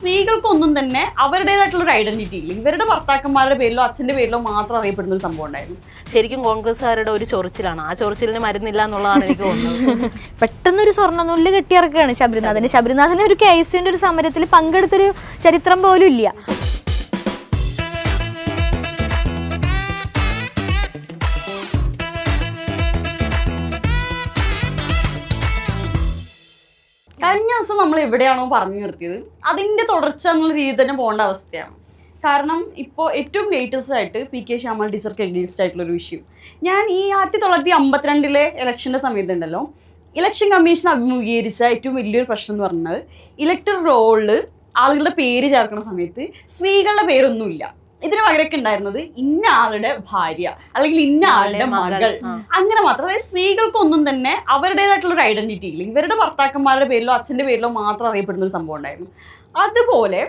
സ്ത്രീകൾക്കൊന്നും തന്നെ അവരുടേതായിട്ടുള്ള ഒരു ഐഡന്റിറ്റി ഇല്ല. ഇവരുടെ ഭർത്താക്കന്മാരുടെ പേരിലോ അച്ഛന്റെ പേരിലോ മാത്രം അറിയപ്പെടുന്ന ഒരു സംഭവം ഉണ്ടായിരുന്നു. ശരിക്കും കോൺഗ്രസ്സുകാരുടെ ഒരു ചൊറിച്ചിലാണ്. ആ ചൊറിച്ചിലിന് മരുന്നില്ല എന്നുള്ളതാണ് എനിക്ക് തോന്നുന്നത്. പെട്ടെന്നൊരു സ്വർണ്ണനൂല് കെട്ടിയിറക്കുകയാണ് ശബരിനാഥന്. ശബരിനാഥന് ഒരു KSUവിന്റെ ഒരു സമരത്തിൽ പങ്കെടുത്തൊരു ചരിത്രം പോലും ഇല്ല. കഴിഞ്ഞ ദിവസം നമ്മൾ എവിടെയാണോ പറഞ്ഞു നിർത്തിയത് അതിന്റെ തുടർച്ച എന്നുള്ള രീതി തന്നെ പോകേണ്ട അവസ്ഥയാണ്. കാരണം ഇപ്പോൾ ഏറ്റവും ലേറ്റസ്റ്റ് ആയിട്ട് PK ശ്യാമൾ ടീച്ചർക്ക് എഗെയിൻസ്റ്റ് ആയിട്ടുള്ള ഒരു വിഷയം, ഞാൻ ഈ 1952 ഇലക്ഷൻ്റെ സമയത്ത് ഉണ്ടല്ലോ, ഇലക്ഷൻ കമ്മീഷൻ അഭിമുഖീകരിച്ച ഏറ്റവും വലിയൊരു പ്രശ്നം എന്ന് പറഞ്ഞത് ഇലക്ടറൽ റോളിൽ ആളുകളുടെ പേര് ചേർക്കുന്ന സമയത്ത് സ്ത്രീകളുടെ പേരൊന്നുമില്ല. ഇതിന് പകരമൊക്കെ ഉണ്ടായിരുന്നത് ഇന്ന ആളുടെ ഭാര്യ അല്ലെങ്കിൽ ഇന്ന ആളുടെ മകൾ, അങ്ങനെ മാത്രം. അതായത് സ്ത്രീകൾക്കൊന്നും തന്നെ അവരുടേതായിട്ടുള്ള ഒരു ഐഡന്റിറ്റി ഇല്ല. ഇവരുടെ ഭർത്താക്കന്മാരുടെ പേരിലോ അച്ഛന്റെ പേരിലോ മാത്രം അറിയപ്പെടുന്ന ഒരു സംഭവം ഉണ്ടായിരുന്നു. അതുപോലെ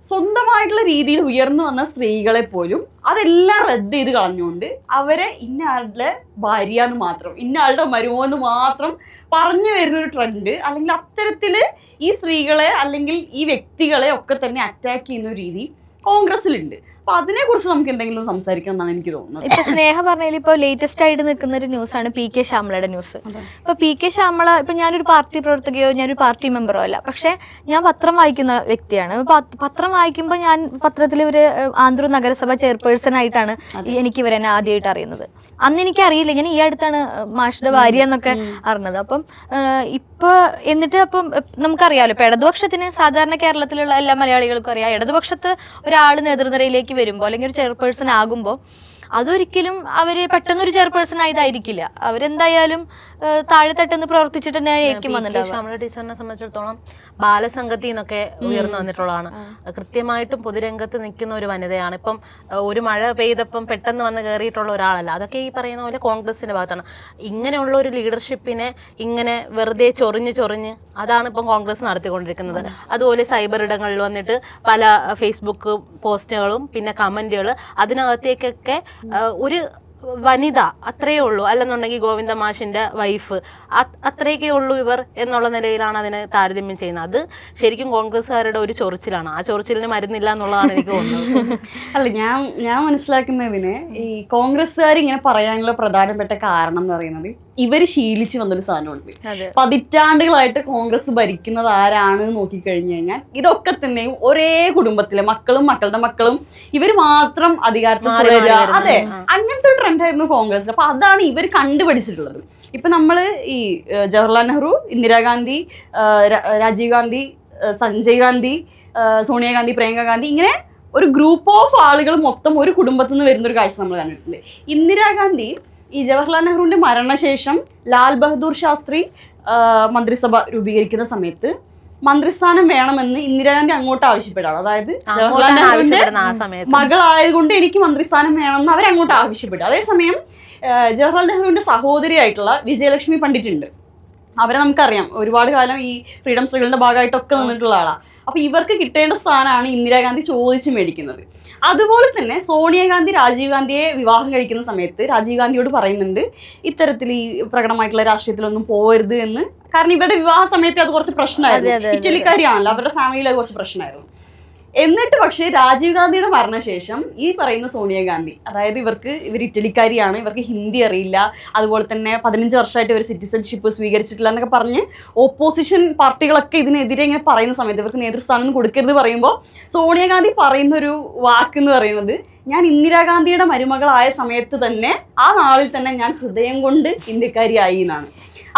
സ്വന്തമായിട്ടുള്ള രീതിയിൽ ഉയർന്നു വന്ന സ്ത്രീകളെ പോലും അതെല്ലാം റദ്ദ് ചെയ്ത് കളഞ്ഞുകൊണ്ട് അവരെ ഇന്ന ആളുടെ ഭാര്യ എന്ന് മാത്രം, ഇന്ന ആളുടെ മരുമോ എന്ന് മാത്രം പറഞ്ഞു വരുന്നൊരു ട്രെൻഡ്, അല്ലെങ്കിൽ അത്തരത്തിൽ ഈ സ്ത്രീകളെ അല്ലെങ്കിൽ ഈ വ്യക്തികളെ ഒക്കെ തന്നെ അറ്റാക്ക് ചെയ്യുന്ന ഒരു രീതി കോൺഗ്രസിലുണ്ട്. അപ്പൊ അതിനെ കുറിച്ച് നമുക്ക് എന്തെങ്കിലും സംസാരിക്കണം എന്നാണ് എനിക്ക് തോന്നുന്നത്. ഇപ്പൊ സ്നേഹ പറഞ്ഞതിൽ ഇപ്പോൾ ലേറ്റസ്റ്റ് ആയിട്ട് നിൽക്കുന്ന ഒരു ന്യൂസാണ് PK ശ്യാമളയുടെ ന്യൂസ്. ഇപ്പൊ PK ശ്യാമള, ഇപ്പൊ ഞാനൊരു പാർട്ടി പ്രവർത്തകയോ ഞാനൊരു പാർട്ടി മെമ്പറോ അല്ല, പക്ഷെ ഞാൻ പത്രം വായിക്കുന്ന വ്യക്തിയാണ്. പത്രം വായിക്കുമ്പോൾ ഞാൻ പത്രത്തിൽ ഇവര് ആന്തൂർ നഗരസഭ ചെയർപേഴ്സൺ ആയിട്ടാണ് എനിക്ക് ഇവരെന്നെ ആദ്യമായിട്ട് അറിയുന്നത്. അന്ന് എനിക്ക് അറിയില്ല, ഞാൻ ഈ അടുത്താണ് മാഷിന്റെ ഭാര്യ എന്നൊക്കെ അറിഞ്ഞത്. അപ്പം ഇപ്പൊ എന്നിട്ട് അപ്പം നമുക്കറിയാമല്ലോ, ഇപ്പൊ ഇടതുപക്ഷത്തിന് സാധാരണ കേരളത്തിലുള്ള എല്ലാ മലയാളികൾക്കും അറിയാം, ഇടതുപക്ഷത്ത് ഒരാൾ നേതൃനിരയിലേക്ക് വരുമ്പോൾ അല്ലെങ്കിൽ ഒരു ചെയർപേഴ്സൺ ആകുമ്പോൾ അതൊരിക്കലും അവര് പെട്ടെന്നൊരു ചെയർപേഴ്സൺ ആയതായിരിക്കില്ല. അവരെന്തായാലും താഴെത്തട്ടെന്ന് പ്രവർത്തിച്ചിട്ട് തന്നെ ആയിരിക്കും വന്നിട്ടുണ്ടാവുക. ശ്യാമള ടീച്ചറിനെ സംബന്ധിച്ചിടത്തോളം ബാലസംഘത്തിൽ നിന്നൊക്കെ ഉയർന്നു വന്നിട്ടുള്ളതാണ്. കൃത്യമായിട്ടും പൊതുരംഗത്ത് നിൽക്കുന്ന ഒരു വനിതയാണ്. ഇപ്പം ഒരു മഴ പെയ്തപ്പം പെട്ടെന്ന് വന്ന് കയറിയിട്ടുള്ള ഒരാളല്ല. അതൊക്കെ ഈ പറയുന്ന പോലെ കോൺഗ്രസിന്റെ ഭാഗത്താണ്. ഇങ്ങനെയുള്ള ഒരു ലീഡർഷിപ്പിനെ ഇങ്ങനെ വെറുതെ ചൊറിഞ്ഞ് അതാണ് ഇപ്പം കോൺഗ്രസ് നടത്തിക്കൊണ്ടിരിക്കുന്നത്. അതുപോലെ സൈബർ ഇടങ്ങളിൽ വന്നിട്ട് പല ഫേസ്ബുക്ക് പോസ്റ്റുകളും പിന്നെ കമന്റുകൾ, അതിനകത്തേക്കൊക്കെ ഒരു വനിത അത്രയേ ഉള്ളൂ, അല്ലെന്നുണ്ടെങ്കിൽ ഗോവിന്ദ മാഷിന്റെ വൈഫ്, അത്രയൊക്കെ ഉള്ളൂ ഇവർ എന്നുള്ള നിലയിലാണ് അതിനെ താരതമ്യം ചെയ്യുന്നത്. അത് ശരിക്കും കോൺഗ്രസ്സുകാരുടെ ഒരു ചൊറിച്ചിലാണ്. ആ ചൊറിച്ചിലിന് മരുന്നില്ല എന്നുള്ളതാണ് എനിക്ക് തോന്നുന്നത്. അല്ല, ഞാൻ മനസ്സിലാക്കുന്നതിന് ഈ കോൺഗ്രസ്സുകാർ ഇങ്ങനെ പറയാനുള്ള പ്രധാനപ്പെട്ട കാരണം എന്ന് പറയുന്നത് ഇവര് ശീലിച്ചു വന്നൊരു സാധനമുണ്ട്. പതിറ്റാണ്ടുകളായിട്ട് കോൺഗ്രസ് ഭരിക്കുന്നത് ആരാണ് നോക്കിക്കഴിഞ്ഞു കഴിഞ്ഞാൽ ഇതൊക്കെ തന്നെയും ഒരേ കുടുംബത്തിലെ മക്കളും മക്കളുടെ മക്കളും ഇവർ മാത്രം അധികാരത്തിൽ തുടരുക. അതെ, അങ്ങനത്തെ ഒരു ട്രെൻഡായിരുന്നു കോൺഗ്രസ്. അപ്പൊ അതാണ് ഇവർ കണ്ടുപിടിച്ചിട്ടുള്ളത്. ഇപ്പൊ നമ്മള് ഈ ജവഹർലാൽ നെഹ്റു, ഇന്ദിരാഗാന്ധി, രാജീവ് ഗാന്ധി, സഞ്ജയ് ഗാന്ധി, സോണിയാഗാന്ധി, പ്രിയങ്ക ഗാന്ധി, ഇങ്ങനെ ഒരു ഗ്രൂപ്പ് ഓഫ് ആളുകൾ മൊത്തം ഒരു കുടുംബത്തിൽ നിന്ന് വരുന്നൊരു കാഴ്ച നമ്മൾ കണ്ടിട്ടുണ്ട്. ഇന്ദിരാഗാന്ധി ഈ ജവഹർലാൽ നെഹ്റുവിന്റെ മരണശേഷം ലാൽ ബഹദൂർ ശാസ്ത്രി മന്ത്രിസഭ രൂപീകരിക്കുന്ന സമയത്ത് മന്ത്രിസ്ഥാനം വേണമെന്ന് ഇന്ദിരാഗാന്ധി അങ്ങോട്ട് ആവശ്യപ്പെടാണ്. അതായത് ജവഹർലാൽ നെഹ്റുവിന്റെ മകളായതുകൊണ്ട് എനിക്ക് മന്ത്രിസ്ഥാനം വേണമെന്ന് അവരങ്ങോട്ട് ആവശ്യപ്പെട്ടു. അതേസമയം ജവഹർലാൽ നെഹ്റുവിന്റെ സഹോദരിയായിട്ടുള്ള വിജയലക്ഷ്മി പണ്ഡിറ്റ് ഉണ്ട്. അവരെ നമുക്കറിയാം, ഒരുപാട് കാലം ഈ ഫ്രീഡം സ്ട്രഗിളിന്റെ ഭാഗമായിട്ടൊക്കെ നിന്നിട്ടുള്ള ആളാണ്. അപ്പൊ ഇവർക്ക് കിട്ടേണ്ട സ്ഥാനമാണ് ഇന്ദിരാഗാന്ധി ചോദിച്ചു മേടിക്കുന്നത്. അതുപോലെ തന്നെ സോണിയാഗാന്ധി രാജീവ് ഗാന്ധിയെ വിവാഹം കഴിക്കുന്ന സമയത്ത് രാജീവ് ഗാന്ധിയോട് പറയുന്നുണ്ട് ഇത്തരത്തിൽ ഈ പ്രകടമായിട്ടുള്ള രാഷ്ട്രീയത്തിലൊന്നും പോകരുത് എന്ന്. കാരണം ഇവരുടെ വിവാഹ സമയത്ത് അത് കുറച്ച് പ്രശ്നമായിരുന്നു. ഇറ്റലിക്കാരിയാണല്ലോ, അവരുടെ ഫാമിലിയിൽ അത് കുറച്ച് പ്രശ്നമായിരുന്നു. എന്നിട്ട് പക്ഷേ രാജീവ് ഗാന്ധിയുടെ മരണശേഷം ഈ പറയുന്ന സോണിയാഗാന്ധി, അതായത് ഇവർ ഇറ്റലിക്കാരിയാണ്, ഇവർക്ക് ഹിന്ദി അറിയില്ല, അതുപോലെ തന്നെ 15 വർഷമായിട്ട് ഇവർ സിറ്റിസൺഷിപ്പ് സ്വീകരിച്ചിട്ടില്ല എന്നൊക്കെ പറഞ്ഞ് ഓപ്പോസിഷൻ പാർട്ടികളൊക്കെ ഇതിനെതിരെ ഇങ്ങനെ പറയുന്ന സമയത്ത് ഇവർക്ക് നേതൃസ്ഥാനം കൊടുക്കരുത് പറയുമ്പോൾ സോണിയാഗാന്ധി പറയുന്നൊരു വാക്കെന്ന് പറയുന്നത്, ഞാൻ ഇന്ദിരാഗാന്ധിയുടെ മരുമകളായ സമയത്ത് തന്നെ ആ നാളിൽ തന്നെ ഞാൻ ഹൃദയം കൊണ്ട് ഇന്ത്യക്കാരിയായി എന്നാണ്.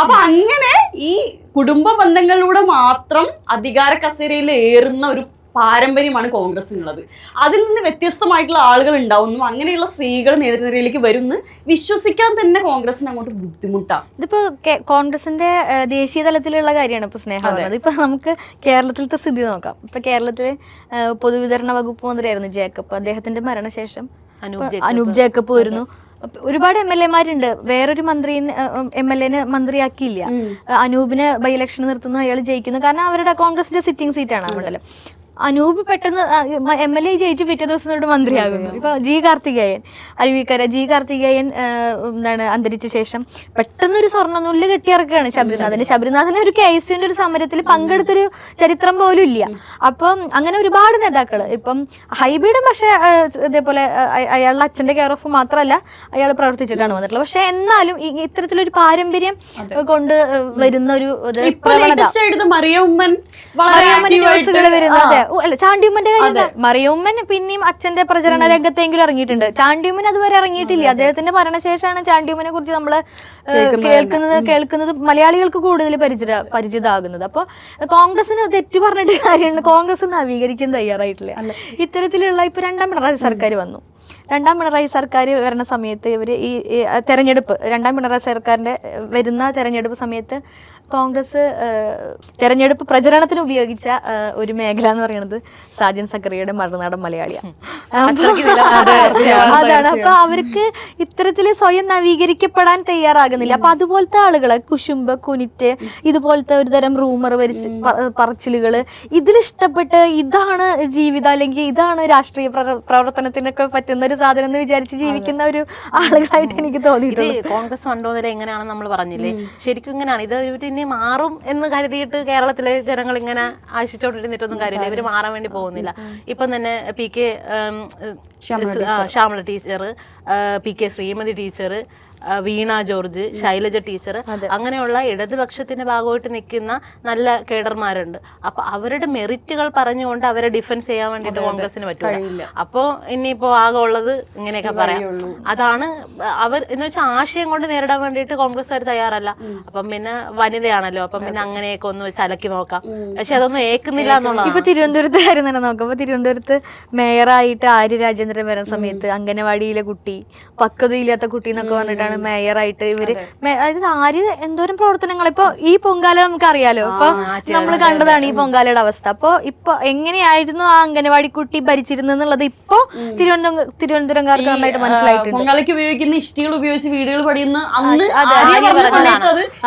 അപ്പൊ അങ്ങനെ ഈ കുടുംബ ബന്ധങ്ങളിലൂടെ മാത്രം അധികാര കസേരയിൽ ഏറുന്ന ഒരു പാരമ്പര്യമാണ് കോൺഗ്രസിനുള്ളത്. അതിൽ നിന്ന് വ്യത്യസ്തമായിട്ടുള്ള ആളുകൾ ഉണ്ടാവുന്നു, അങ്ങനെയുള്ള സ്ത്രീകൾ നേതൃനിരയിലേക്ക് വരുന്നു വിശ്വസിക്കാൻ തന്നെ കോൺഗ്രസിന് അങ്ങോട്ട് ബുദ്ധിമുട്ടാണ്. ഇതിപ്പോ കോൺഗ്രസിന്റെ ദേശീയ തലത്തിലുള്ള കാര്യമാണ് ഇപ്പൊ സ്നേഹം പറഞ്ഞത്. ഇപ്പൊ നമുക്ക് കേരളത്തിലത്തെ സ്ഥിതി നോക്കാം. ഇപ്പൊ കേരളത്തിലെ പൊതുവിതരണ വകുപ്പ് മന്ത്രിയായിരുന്നു ജേക്കബ്. അദ്ദേഹത്തിന്റെ മരണശേഷം അനൂപ് ജേക്കബ് വരുന്നു. ഒരുപാട് MLA-മാരുണ്ട്. വേറൊരു MLA-നെ മന്ത്രിയാക്കിയില്ല. അനൂപിനെ ബൈ ഇലക്ഷൻ നിർത്തുന്നു, അയാൾ ജയിക്കുന്നു. കാരണം അവരുടെ കോൺഗ്രസിന്റെ സിറ്റിംഗ് സീറ്റാണ് ആ മണ്ഡലം. അനൂപ് പെട്ടെന്ന് MLA ജയിച്ച് പിറ്റേ ദിവസം തൊട്ട് മന്ത്രിയാകുന്നു. ഇപ്പൊ കാർത്തികേയൻ അരുവിക്കര കാർത്തികേയൻ എന്താണ് അന്തരിച്ച ശേഷം പെട്ടെന്നൊരു സ്വർണ്ണനൂല് കെട്ടിയിറക്കുകയാണ് ശബരിനാഥന് ഒരു KSUവിന്റെ ഒരു സമരത്തിൽ പങ്കെടുത്തൊരു ചരിത്രം പോലും ഇല്ല. അപ്പം അങ്ങനെ ഒരുപാട് നേതാക്കള് ഇപ്പം ഹൈബിയുടെ പക്ഷെ ഇതേപോലെ അയാളുടെ അച്ഛന്റെ കെയർ ഓഫ് മാത്രമല്ല അയാൾ പ്രവർത്തിച്ചിട്ടാണ് വന്നിട്ടുള്ളത്. പക്ഷെ എന്നാലും ഇത്തരത്തിലൊരു പാരമ്പര്യം കൊണ്ട് വരുന്ന ഒരു ചാണ്ടിയുമ്മന്റെ കാര്യം മറിയമ്മൻ പിന്നെയും അച്ഛന്റെ പ്രചരണ രംഗത്തെങ്കിലും ഇറങ്ങിയിട്ടുണ്ട്. ചാണ്ടിയുമ്മൻ അതുവരെ ഇറങ്ങിയിട്ടില്ല. അദ്ദേഹത്തിന്റെ മരണശേഷമാണ് ചാണ്ടിയുമ്മനെ കുറിച്ച് നമ്മള് കേൾക്കുന്നത് മലയാളികൾക്ക് കൂടുതൽ പരിചിതമാകുന്നത്. അപ്പൊ കോൺഗ്രസിന് തെറ്റ് പറഞ്ഞിട്ട് കാര്യമാണ്, കോൺഗ്രസ് നവീകരിക്കാൻ തയ്യാറായിട്ടില്ല. ഇത്തരത്തിലുള്ള ഇപ്പൊ രണ്ടാം പിണറായി സർക്കാർ വന്നു. രണ്ടാം പിണറായി സർക്കാർ വരുന്ന സമയത്ത് ഇവര് ഈ തെരഞ്ഞെടുപ്പ് രണ്ടാം പിണറായി സർക്കാരിന്റെ വരുന്ന തെരഞ്ഞെടുപ്പ് സമയത്ത് കോൺഗ്രസ് തെരഞ്ഞെടുപ്പ് പ്രചരണത്തിന് ഉപയോഗിച്ച ഒരു മേഖല എന്ന് പറയുന്നത് സാജൻ സക്കറിയയുടെ മറുനാടൻ മലയാളിയാണ്. അതാണ്. അപ്പൊ അവർക്ക് ഇത്തരത്തില് സ്വയം നവീകരിക്കപ്പെടാൻ തയ്യാറാകുന്നില്ല. അപ്പൊ അതുപോലത്തെ ആളുകള് കുശുമ്പ് കുനിറ്റ് ഇതുപോലത്തെ ഒരു തരം റൂമർ പറച്ചിലുകള് ഇതിലിഷ്ടപ്പെട്ട് ഇതാണ് ജീവിതം അല്ലെങ്കിൽ ഇതാണ് രാഷ്ട്രീയ പ്രവർത്തനത്തിനൊക്കെ പറ്റുന്ന ഒരു സാധനം എന്ന് വിചാരിച്ച് ജീവിക്കുന്ന ഒരു ആളുകളായിട്ട് എനിക്ക് തോന്നിയിട്ടുണ്ട്. കോൺഗ്രസ് കൊണ്ടുവന്നില്ല എങ്ങനെയാണെന്ന് നമ്മൾ പറഞ്ഞില്ലേ, ശരിക്കും ഇങ്ങനെയാണ്. ഇത് ഇനി മാറും എന്ന് കരുതിയിട്ട് കേരളത്തിലെ ജനങ്ങൾ ഇങ്ങനെ ആശിച്ചോണ്ടിരുന്നിട്ടൊന്നും കാര്യമില്ല. ഇവര് മാറാൻ വേണ്ടി പോകുന്നില്ല. ഇപ്പം തന്നെ PK Shyamala teacher, PK Sreemathi teacher, Veena George, Shailaja teacher, അങ്ങനെയുള്ള ഇടതുപക്ഷത്തിന്റെ ഭാഗമായിട്ട് നിൽക്കുന്ന നല്ല കേഡർമാരുണ്ട്. അപ്പൊ അവരുടെ മെറിറ്റുകൾ പറഞ്ഞുകൊണ്ട് അവരെ ഡിഫെൻസ് ചെയ്യാൻ വേണ്ടിട്ട് കോൺഗ്രസിന് പറ്റില്ല. അപ്പോ ഇനിയിപ്പോ ആകെ ഉള്ളത് ഇങ്ങനെയൊക്കെ പറയാം. അതാണ് അവർ എന്ന് വെച്ചാൽ ആശയം കൊണ്ട് നേരിടാൻ വേണ്ടിയിട്ട് കോൺഗ്രസ്സുകാർ തയ്യാറല്ല. അപ്പം പിന്നെ വനിതയാണല്ലോ, അപ്പം പിന്നെ അങ്ങനെയൊക്കെ ഒന്ന് വെച്ച് അലക്കി നോക്കാം. പക്ഷെ അതൊന്നും ഏക്കുന്നില്ല എന്നുള്ളത്. ഇപ്പൊ തിരുവനന്തപുരത്ത് കാര്യം തന്നെ നോക്കാം. അപ്പൊ തിരുവനന്തപുരത്ത് മേയറായിട്ട് ആര്യ രാജേന്ദ്രൻ വരുന്ന സമയത്ത് അംഗനവാടിയിലെ കുട്ടി, പക്വതയില്ലാത്ത കുട്ടി എന്നൊക്കെ പറഞ്ഞിട്ടാണ് മേയറായിട്ട് ഇവര്. അതായത് ആര് എന്തോരം പ്രവർത്തനങ്ങൾ ഇപ്പൊ ഈ പൊങ്കാല നമുക്ക് അറിയാലോ. ഇപ്പൊ നമ്മൾ കണ്ടതാണ് ഈ പൊങ്കാലയുടെ അവസ്ഥ. അപ്പൊ ഇപ്പൊ എങ്ങനെയായിരുന്നു ആ അംഗനവാടി കുട്ടി ഭരിച്ചിരുന്നുള്ളത് ഇപ്പൊ തിരുവനന്തപുരംകാർക്ക് നന്നായിട്ട് മനസ്സിലായിട്ടുണ്ട്. പൊങ്കാലയ്ക്ക് ഉപയോഗിക്കുന്ന ഇഷ്ടികൾ ഉപയോഗിച്ച് വീടുകൾ പണിയുന്ന അന്ന്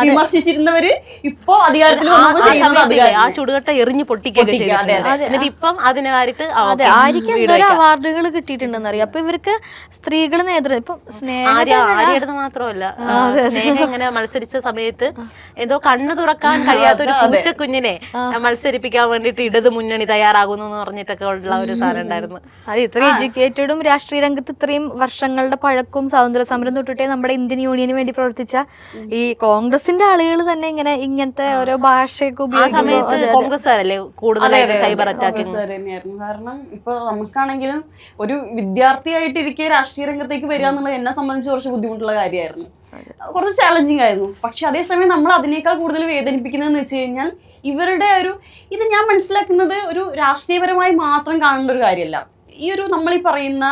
വിമർശിച്ചിരുന്നവര് ഇപ്പൊ അധികാരത്തിൽ ആ ചുടുകട്ട എറിഞ്ഞ് പൊട്ടിക്കുകയൊക്കെ. എന്നിട്ട് ഇപ്പം അതിനായിട്ട് ആര്യക്ക് എന്തോരം അവാർഡുകൾ കിട്ടിയിട്ടുണ്ടെന്ന് അറിയാം. അപ്പൊ ഇവർക്ക് സ്ത്രീകൾ നേതൃത്വം ഇപ്പൊ ആര്യ മാത്രമല്ല, സ്നേഹ ഇങ്ങനെ മത്സരിച്ച സമയത്ത് എന്തോ കണ്ണു തുറക്കാൻ കഴിയാത്ത ഒരു പൂച്ചക്കുഞ്ഞിനെ മത്സരിപ്പിക്കാൻ വേണ്ടിട്ട് ഇടത് മുന്നണി തയ്യാറാകുന്നു എന്ന് പറഞ്ഞിട്ടൊക്കെ ഉള്ള ഒരു സാധനം ഉണ്ടായിരുന്നു. അത് ഇത്ര എഡ്യൂക്കേറ്റഡും രാഷ്ട്രീയ രംഗത്ത് ഇത്രയും വർഷങ്ങളുടെ പഴക്കവും സ്വാതന്ത്ര്യ സമരം തൊട്ടിട്ടേ നമ്മുടെ ഇന്ത്യൻ യൂണിയന് വേണ്ടി പ്രവർത്തിച്ച ഈ കോൺഗ്രസിന്റെ ആളുകൾ തന്നെ ഇങ്ങനത്തെ ഓരോ ഭാഷയൊക്കെ ഉപയോഗിക്കുന്നത് കോൺഗ്രസ്സുകാരല്ലേ കൂടുതലായിട്ട് സൈബർ അറ്റാക്കിങ്. കാരണം ഇപ്പൊ നമുക്കാണെങ്കിലും ഒരു വിദ്യാർത്ഥിയായിട്ടിരിക്കെ രാഷ്ട്രീയ രംഗത്തേക്ക് വരിക എന്നുള്ളത് എന്നെ സംബന്ധിച്ച് കുറച്ച് ബുദ്ധിമുട്ടുള്ള കാര്യമായിരുന്നു, കുറച്ച് ചാലഞ്ചിങ് ആയിരുന്നു. പക്ഷെ അതേസമയം നമ്മൾ അതിനേക്കാൾ കൂടുതൽ വേദനിപ്പിക്കുന്നതെന്ന് വെച്ച് കഴിഞ്ഞാൽ ഇവരുടെ ഇത് ഞാൻ മനസ്സിലാക്കുന്നത് ഒരു രാഷ്ട്രീയപരമായി മാത്രം കാണേണ്ട ഒരു കാര്യമല്ല. ഈ നമ്മളീ പറയുന്ന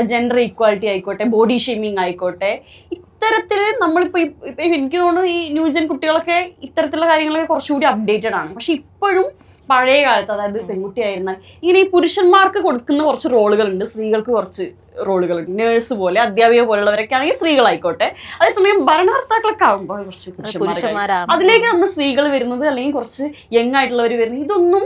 ജെൻഡർ ഈക്വാലിറ്റി ആയിക്കോട്ടെ, ബോഡി ഷേമിങ് ആയിക്കോട്ടെ, ഇത്തരത്തിൽ നമ്മളിപ്പോൾ എനിക്ക് തോന്നുന്നു ഈ ന്യൂജൻ കുട്ടികളൊക്കെ ഇത്തരത്തിലുള്ള കാര്യങ്ങളൊക്കെ കുറച്ചുകൂടി അപ്ഡേറ്റഡ് ആണ്. പക്ഷെ ഇപ്പോഴും പഴയ കാലത്ത്, അതായത് പെൺകുട്ടിയായിരുന്നാൽ ഇങ്ങനെ ഈ പുരുഷന്മാർക്ക് കൊടുക്കുന്ന കുറച്ച് റോളുകളുണ്ട്, സ്ത്രീകൾക്ക് കുറച്ച് റോളുകളുണ്ട്. നേഴ്സ് പോലെ, അധ്യാപിക പോലുള്ളവരൊക്കെ ആണെങ്കിൽ സ്ത്രീകളായിക്കോട്ടെ. അതേസമയം ഭരണകർത്താക്കളൊക്കെ ആകുമ്പോൾ കുറച്ച് പുരുഷന്മാരാണ്. അതിലേക്ക് നമ്മൾ സ്ത്രീകൾ വരുന്നത് അല്ലെങ്കിൽ കുറച്ച് യങ് ആയിട്ടുള്ളവർ വരുന്നത്, ഇതൊന്നും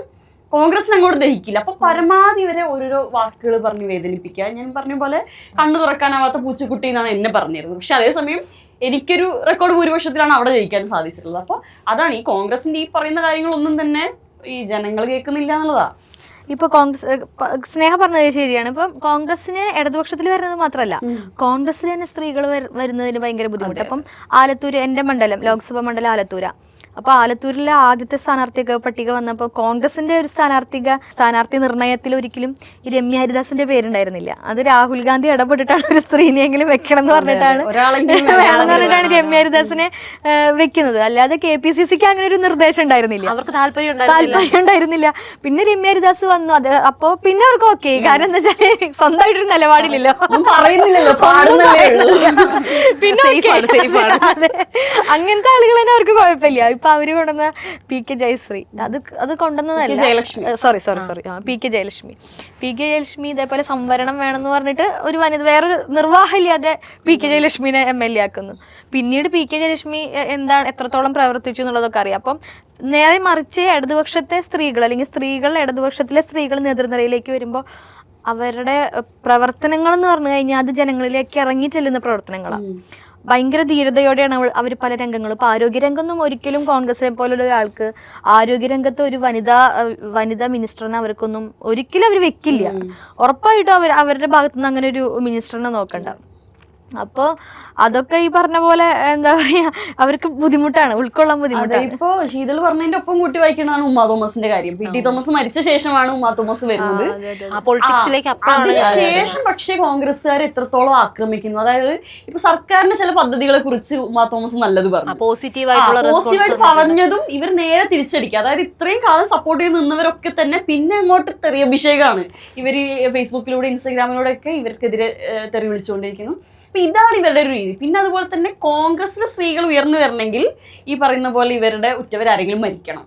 കോൺഗ്രസിന് അങ്ങോട്ട് ദഹിക്കില്ല. അപ്പൊ പരമാവധി ഇവരെ ഓരോരോ വാക്കുകൾ പറഞ്ഞ് വേദനിപ്പിക്കുക. ഞാൻ പറഞ്ഞ പോലെ കണ്ണു തുറക്കാനാവാത്ത പൂച്ചക്കുട്ടി എന്നാണ് എന്നെ പറഞ്ഞിരുന്നത്. പക്ഷെ അതേസമയം എനിക്കൊരു റെക്കോർഡ് ഭൂരിപക്ഷത്തിലാണ് അവിടെ ജയിക്കാൻ സാധിച്ചിട്ടുള്ളത്. അപ്പോൾ അതാണ് ഈ കോൺഗ്രസിന്റെ ഈ പറയുന്ന കാര്യങ്ങളൊന്നും തന്നെ ഈ ജനങ്ങൾ കേൾക്കുന്നില്ല എന്നുള്ളതാ. ഇപ്പൊ കോൺഗ്രസ് സ്നേഹ പറഞ്ഞത് ശരിയാണ്. ഇപ്പം കോൺഗ്രസിന് ഇടതുപക്ഷത്തിൽ വരുന്നത് മാത്രമല്ല, കോൺഗ്രസിൽ തന്നെ സ്ത്രീകൾ വരുന്നതിന് ഭയങ്കര ബുദ്ധിമുട്ട്. അപ്പം ആലത്തൂര്, എന്റെ മണ്ഡലം ലോക്സഭാ മണ്ഡലം ആലത്തൂര. അപ്പൊ ആലത്തൂരിലെ ആദ്യത്തെ സ്ഥാനാർത്ഥിയൊക്കെ പട്ടിക വന്നപ്പോൾ കോൺഗ്രസിന്റെ ഒരു സ്ഥാനാർത്ഥി നിർണയത്തിൽ ഒരിക്കലും ഈ രമ്യ ഹരിദാസിന്റെ പേരുണ്ടായിരുന്നില്ല. അത് രാഹുൽ ഗാന്ധി ഇടപെട്ടിട്ടാണ് ഒരു സ്ത്രീനെങ്കിലും വെക്കണം എന്ന് പറഞ്ഞിട്ടാണ് രമ്യ ഹരിദാസിനെ വെക്കുന്നത്. അല്ലാതെ KPCCക്ക് അങ്ങനെ ഒരു നിർദ്ദേശം ഉണ്ടായിരുന്നില്ല, അവർക്ക് താല്പര്യം ഉണ്ടായിരുന്നില്ല. പിന്നെ രമ്യ ഹരിദാസ് വന്നു. അത് അപ്പൊ പിന്നെ അവർക്ക് ഓക്കെ, കാരണം എന്താ വെച്ചാൽ സ്വന്തമായിട്ടൊരു നിലപാടില്ലല്ലോ, പിന്നെ അങ്ങനത്തെ ആളുകൾ തന്നെ അവർക്ക് കുഴപ്പമില്ല. ഇപ്പൊ അവര് കൊണ്ടുവന്ന PK ജയശ്രീ അത് കൊണ്ടുവന്നതല്ല, സോറി PK ജയലക്ഷ്മി ഇതേപോലെ സംവരണം വേണമെന്ന് പറഞ്ഞിട്ട് ഒരു വനിത വേറൊരു നിർവാഹമില്ലാതെ PK ജയലക്ഷ്മിനെ MLA ആക്കുന്നു. പിന്നീട് PK ജയലക്ഷ്മി എന്താണ് എത്രത്തോളം പ്രവർത്തിച്ചു എന്നുള്ളതൊക്കെ അറിയാം. അപ്പം നേരെ മറിച്ച് ഇടതുപക്ഷത്തെ സ്ത്രീകൾ അല്ലെങ്കിൽ ഇടതുപക്ഷത്തിലെ സ്ത്രീകൾ നേതൃനിരയിലേക്ക് വരുമ്പോൾ അവരുടെ പ്രവർത്തനങ്ങൾ എന്ന് പറഞ്ഞു കഴിഞ്ഞാൽ അത് ജനങ്ങളിലേക്ക് ഇറങ്ങി ചെല്ലുന്ന പ്രവർത്തനങ്ങളാണ്. ഭയങ്കര ധീരതയോടെയാണ് അവർ പല രംഗങ്ങളും. ഇപ്പോൾ ആരോഗ്യരംഗമൊന്നും ഒരിക്കലും കോൺഗ്രസിനെ പോലുള്ള ഒരാൾക്ക് ആരോഗ്യരംഗത്ത് ഒരു വനിതാ മിനിസ്റ്ററിനെ അവർക്കൊന്നും ഒരിക്കലും അവർ വെക്കില്ല. ഉറപ്പായിട്ടും അവരുടെ ഭാഗത്തുനിന്ന് അങ്ങനെ ഒരു മിനിസ്റ്ററിനെ നോക്കണ്ട. അപ്പോൾ അതൊക്കെ ഈ പറഞ്ഞ പോലെ എന്താ പറയാ, അവർക്ക് ബുദ്ധിമുട്ടാണ്, ഉൾക്കൊള്ളാൻ ബുദ്ധിമുട്ടാണ്. ഇപ്പൊ ശീതൾ പറഞ്ഞതിന്റെ ഒപ്പം കൂട്ടി വായിക്കണതാണ് ഉമ്മാ തോമസിന്റെ കാര്യം. PT തോമസ് മരിച്ച ശേഷമാണ് ഉമ്മാ തോമസ് വരുന്നത്. അതിനുശേഷം പക്ഷേ കോൺഗ്രസ്സുകാർ എത്രത്തോളം ആക്രമിക്കുന്നു. അതായത് ഇപ്പൊ സർക്കാരിന്റെ ചില പദ്ധതികളെ കുറിച്ച് ഉമ്മാ തോമസ് നല്ലത് പറഞ്ഞു, പോസിറ്റീവായിട്ട് പറഞ്ഞതും ഇവർ നേരെ തിരിച്ചടിക്കുക. അതായത് ഇത്രയും കാലം സപ്പോർട്ട് ചെയ്ത് നിന്നവരൊക്കെ തന്നെ പിന്നെ അങ്ങോട്ട് തെറിയഭിഷേകമാണ്. ഇവര് ഫേസ്ബുക്കിലൂടെ ഇൻസ്റ്റാഗ്രാമിലൂടെ ഒക്കെ ഇവർക്കെതിരെ തെറി വിളിച്ചുകൊണ്ടിരിക്കുന്നു. അപ്പൊ ഇതാണ് ഇവരുടെ ഒരു രീതി. പിന്നെ അതുപോലെ തന്നെ കോൺഗ്രസിലെ സ്ത്രീകൾ ഉയർന്നു വരണമെങ്കിൽ ഈ പറയുന്ന പോലെ ഇവരുടെ ഉറ്റവരാരെങ്കിലും മരിക്കണം.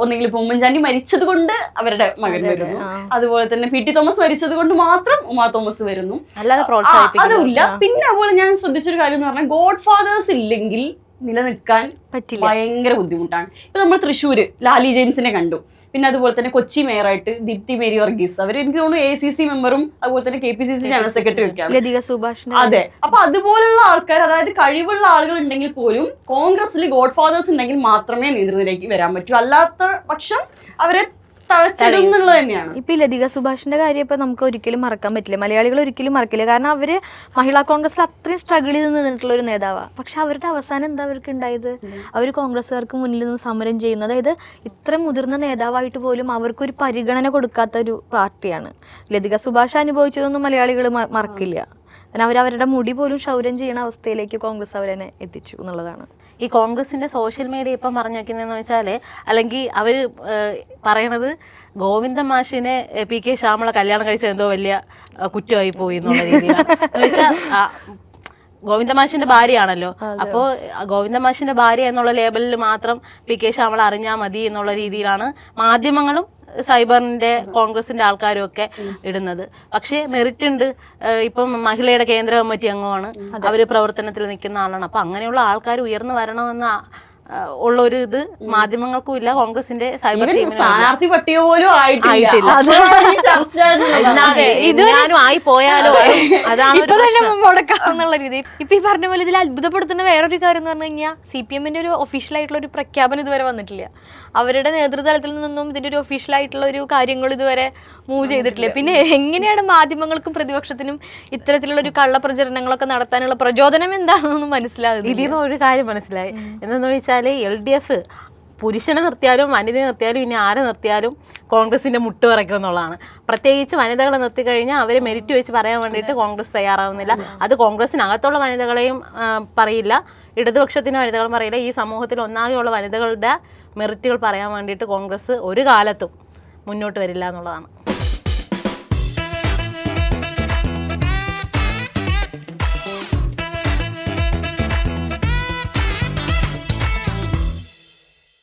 ഒന്നെങ്കിൽ ഇപ്പൊ ഉമ്മൻചാണ്ടി മരിച്ചത് കൊണ്ട് അവരുടെ മകൻ വരുന്നു, അതുപോലെ തന്നെ PT തോമസ് മരിച്ചത് കൊണ്ട് മാത്രം ഉമാ തോമസ് വരുന്നു, അതുമില്ല. പിന്നെ അതുപോലെ ഞാൻ ശ്രദ്ധിച്ചൊരു കാര്യം എന്ന് പറഞ്ഞാൽ ഗോഡ് ഫാദേഴ്സ് ഇല്ലെങ്കിൽ നിലനിൽക്കാൻ പറ്റില്ല, ഭയങ്കര ബുദ്ധിമുട്ടാണ്. ഇപ്പൊ നമ്മൾ തൃശ്ശൂര് ലാലി ജെയിംസിനെ കണ്ടു. പിന്നെ അതുപോലെ തന്നെ കൊച്ചി മേയറായിട്ട് ദീപ്തി മേരി വർഗീസ്, അവർ എനിക്ക് തോന്നുന്നു ACC മെമ്പറും അതുപോലെ തന്നെ KPCC ജനറൽ സെക്രട്ടറി ഒക്കെയാണ്. അതെ, അപ്പൊ അതുപോലുള്ള ആൾക്കാർ, അതായത് കഴിവുള്ള ആളുകൾ ഉണ്ടെങ്കിൽ പോലും കോൺഗ്രസിൽ ഗോഡ് ഫാദേഴ്സ് ഉണ്ടെങ്കിൽ മാത്രമേ നേതൃനിരയിലേക്ക് വരാൻ പറ്റൂ. അല്ലാത്ത പക്ഷം അവരെ തഴച്ചിടുന്നുള്ളത് തന്നെയാണ്. ഇപ്പൊ ലതിക സുഭാഷിന്റെ കാര്യം ഇപ്പൊ നമുക്ക് ഒരിക്കലും മറക്കാൻ പറ്റില്ല, മലയാളികൾ ഒരിക്കലും മറക്കില്ല. കാരണം അവര് മഹിളാ കോൺഗ്രസിൽ അത്രയും സ്ട്രഗിൾ ചെയ്ത് നിന്നിട്ടുള്ള ഒരു നേതാവാണ്. പക്ഷെ അവരുടെ അവസാനം എന്താ അവർക്ക് ഉണ്ടായത്? അവർ കോൺഗ്രസ്സുകാർക്ക് മുന്നിൽ നിന്ന് സമരം ചെയ്യുന്നു. അതായത് ഇത്ര മുതിർന്ന നേതാവായിട്ട് പോലും അവർക്കൊരു പരിഗണന കൊടുക്കാത്ത ഒരു പാർട്ടിയാണ്. ലതിക സുഭാഷ് അനുഭവിച്ചതൊന്നും മലയാളികൾ മറക്കില്ല. കാരണം അവരവരുടെ മുടി പോലും ക്ഷൗരം ചെയ്യുന്ന അവസ്ഥയിലേക്ക് കോൺഗ്രസ് അവരെ എത്തിച്ചു എന്നുള്ളതാണ്. ഈ കോൺഗ്രസിന്റെ സോഷ്യൽ മീഡിയ ഇപ്പം പറഞ്ഞു വെക്കുന്നതെന്ന് വെച്ചാൽ, അല്ലെങ്കിൽ അവർ പറയണത് ഗോവിന്ദ മാഷിനെ PK ശ്യാമള കല്യാണം കഴിച്ചത് എന്തോ വലിയ കുറ്റമായി പോയി എന്നുള്ള രീതിയിലാണ്. എന്ന് വെച്ചാൽ ഗോവിന്ദ മാഷിന്റെ ഭാര്യയാണല്ലോ, അപ്പോൾ ഗോവിന്ദ മാഷിന്റെ ഭാര്യ എന്നുള്ള ലേബലിൽ മാത്രം PK ശ്യാമള അറിഞ്ഞാൽ മതി എന്നുള്ള രീതിയിലാണ് മാധ്യമങ്ങളും സൈബറിന്റെ കോൺഗ്രസിന്റെ ആൾക്കാരും ഒക്കെ ഇടുന്നത്. പക്ഷേ മെറിറ്റ് ഉണ്ട്. ഇപ്പം മഹിളയുടെ കേന്ദ്ര കമ്മിറ്റി അംഗമാണ്, അവര് പ്രവർത്തനത്തിൽ നിൽക്കുന്ന ആളാണ്. അപ്പൊ അങ്ങനെയുള്ള ആൾക്കാർ ഉയർന്നു വരണമെന്ന് ഉള്ള ഒരു ഇത് മാധ്യമങ്ങൾക്കും ഇല്ല, കോൺഗ്രസിന്റെ സൈബർ സ്ഥാനാർത്ഥി പട്ടിക പോലും ആയിട്ടില്ല. ആയി പോയാലോ അതാണ് മുടക്കാന്നുള്ള രീതി. ഇപ്പൊ ഈ പറഞ്ഞ പോലെ ഇതിൽ അത്ഭുതപ്പെടുത്തുന്ന വേറൊരു കാര്യം എന്ന് പറഞ്ഞു കഴിഞ്ഞാൽ CPMന്റെ ഒരു ഒഫീഷ്യൽ ആയിട്ടുള്ള ഒരു പ്രഖ്യാപനം ഇതുവരെ വന്നിട്ടില്ല. അവരുടെ നേതൃതലത്തിൽ നിന്നും ഇതിന്റെ ഒരു ഒഫീഷ്യൽ ആയിട്ടുള്ള ഒരു കാര്യങ്ങൾ ഇതുവരെ മൂവ് ചെയ്തിട്ടില്ല. പിന്നെ എങ്ങനെയാണ് മാധ്യമങ്ങൾക്കും പ്രതിപക്ഷത്തിനും ഇത്തരത്തിലുള്ള ഒരു കള്ളപ്രചരണങ്ങളൊക്കെ നടത്താനുള്ള പ്രചോദനം എന്താണെന്നൊന്നും മനസ്സിലാകുന്നില്ല. ഇതിൽ നിന്ന് ഒരു കാര്യം മനസ്സിലായി. എന്താണെന്ന് വെച്ചാൽ LDF പുരുഷനെ നിർത്തിയാലും വനിതയെ നിർത്തിയാലും ഇനി ആരെ നിർത്തിയാലും കോൺഗ്രസിന്റെ മുട്ട് പറയ്ക്കും എന്നുള്ളതാണ്. പ്രത്യേകിച്ച് വനിതകളെ നിർത്തിക്കഴിഞ്ഞാൽ അവരെ മെരിറ്റ് വെച്ച് പറയാൻ വേണ്ടിയിട്ട് കോൺഗ്രസ് തയ്യാറാവുന്നില്ല. അത് കോൺഗ്രസിനകത്തുള്ള വനിതകളെയും പറയില്ല, ഇടതുപക്ഷത്തിന് വനിതകളും പറയില്ല. ഈ സമൂഹത്തിൽ ഒന്നാകെയുള്ള വനിതകളുടെ മെറിറ്റുകൾ പറയാൻ വേണ്ടിയിട്ട് കോൺഗ്രസ് ഒരു കാലത്തും മുന്നോട്ട് വരില്ല എന്നുള്ളതാണ്.